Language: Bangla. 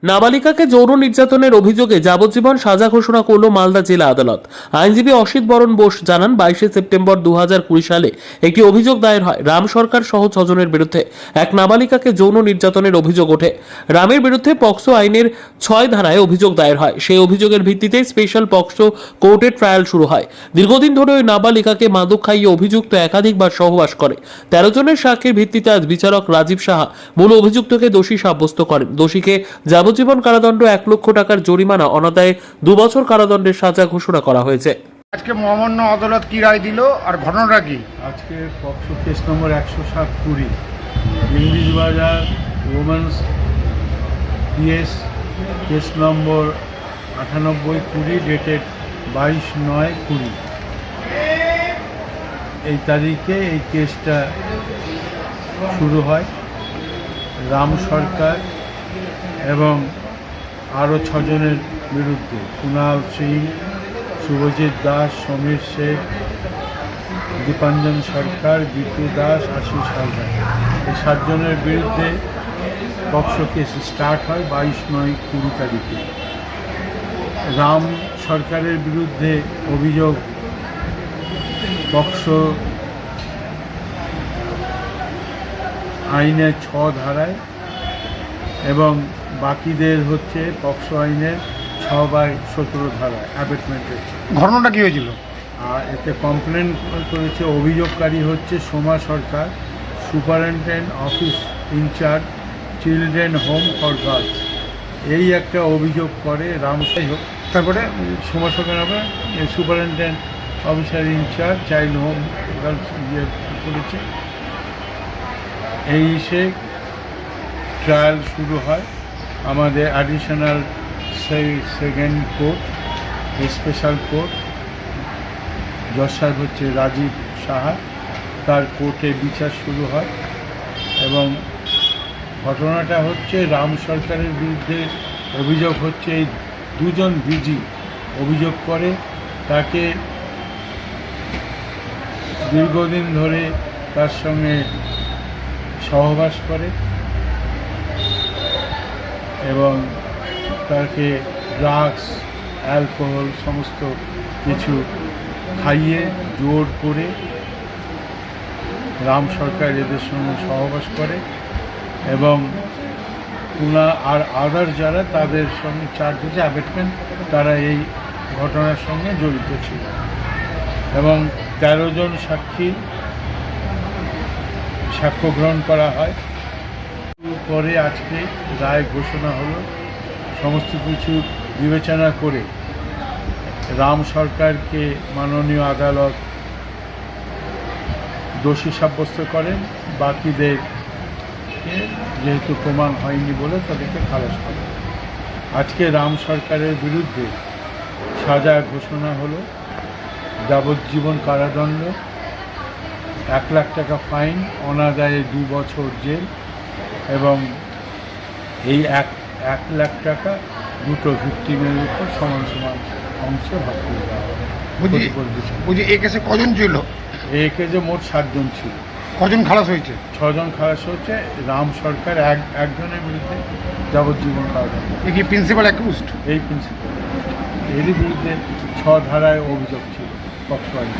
নাবালিকাকে যৌন নির্যাতনের অভিযোগে যাবজ্জীবন সাজা ঘোষণা করল মালদা জেলা আদালত। আইনজীবী অসিত বরণ বোস জানান, 22 সেপ্টেম্বর 2020 সালে একটি অভিযোগ দায়ের হয় রাম সরকার সহ 6 জনের বিরুদ্ধে। এক নাবালিকাকে যৌন নির্যাতনের অভিযোগ ওঠে। রামের বিরুদ্ধে পক্সো আইনের 6 ধারায় অভিযোগ দায়ের হয়। সেই অভিযোগের ভিত্তিতে স্পেশাল পক্সো কোর্টে ট্রায়াল শুরু হয়। দীর্ঘদিন ধরে ওই নাবালিকাকে মাদক খাইয়ে অভিযুক্ত একাধিকবার সহবাস করে। 13 জনের সাক্ষীর ভিত্তিতে আজ বিচারক রাজীব সাহা মূল অভিযুক্তকে দোষী সাব্যস্ত করেন। দোষীকে যাবজ্জীবন কারাদণ্ড, 1 লক্ষ টাকার জরিমানা, অনাদায়ে 2 বছর কারাদণ্ডের সাজা ঘোষণা করা হয়েছে। আজকে মহামান্য আদালত কি রায় দিল আর ঘটনাটা কি? আজকে পক্সো কেস নম্বর 107-20 ইংলিশ বাজার women's PS case number 98-20 dated 22/9/20 এই তারিখে এই কেসটা শুরু হয়। রাম সরকার এবং আরও 6 জনের বিরুদ্ধে কুণাল সিং, শুভজিৎ দাস, সমীর শেখ, দীপাঞ্জন সরকার, গীতু দাস, আশিস হালদার, এই 7 জনের বিরুদ্ধে পক্সো কেস স্টার্ট হয় 22/9/20 তারিখে। রাম সরকারের বিরুদ্ধে অভিযোগ পক্সো আইনের 6 ধারায় এবং বাকিদের হচ্ছে পক্সো আইনের 6/17 ধারায় অ্যাবেটমেন্টের। ঘটনাটা কি হয়েছিল? আর এতে কমপ্লেন করেছে অভিযোগকারী হচ্ছে Soma Sarkar, superintendent office incharge children home for girls. এই একটা অভিযোগ করে রাম। তারপরে সোমা সরকার আবার superintendent officer incharge child home girls করেছে। এই সে ট্রায়াল শুরু হয়। আমাদের additional second court, special court, জজ সাহেব হচ্ছে রাজীব সাহা, তার কোর্টে বিচার শুরু হয়। এবং ঘটনাটা হচ্ছে রাম সরকারের বিরুদ্ধে অভিযোগ হচ্ছে এই 2 জন বিজি অভিযোগ করে তাকে দীর্ঘদিন ধরে তার সঙ্গে সহবাস করে এবং তাকে ড্রাগস, অ্যালকোহল সমস্ত কিছু খাইয়ে জোর করে রাম সরকার এদের সঙ্গে সহবাস করে এবং আর আদার যারা তাদের সঙ্গে চার্জ হচ্ছে অ্যাবেটমেন্ট, তারা এই ঘটনার সঙ্গে জড়িত ছিল। এবং 13 জন সাক্ষ্য গ্রহণ করা হয়। পরে আজকে রায় ঘোষণা হলো। সমস্ত কিছু বিবেচনা করে রাম সরকারকে মাননীয় আদালত দোষী সাব্যস্ত করেন। বাকিদের যেহেতু প্রমাণ হয়নি বলে তাদেরকে খালাস করেন। আজকে রাম সরকারের বিরুদ্ধে সাজা ঘোষণা হলো, যাবজ্জীবন কারাদণ্ড, 1 লাখ টাকা ফাইন, অনাদায়ে 2 বছর জেল এবং এই 1 লাখ টাকা দুটো ভিক্টিমের উপর সমান সমান অংশে ভাগ করে দেওয়া হবে। বুঝি এই কেসে কজন ছিল? এই কেসে মোট 7 জন ছিল। কজন খালাস হয়েছে? 6 জন খালাস হচ্ছে। রাম সরকার একজনের বিরুদ্ধে যাবজ্জীবন কারাদণ্ড। এ কি প্রিন্সিপাল অ্যাকিউজড? এই প্রিন্সিপাল, এরই বিরুদ্ধে 6 ধারায় অভিযোগ ছিল পক্সো আইনে।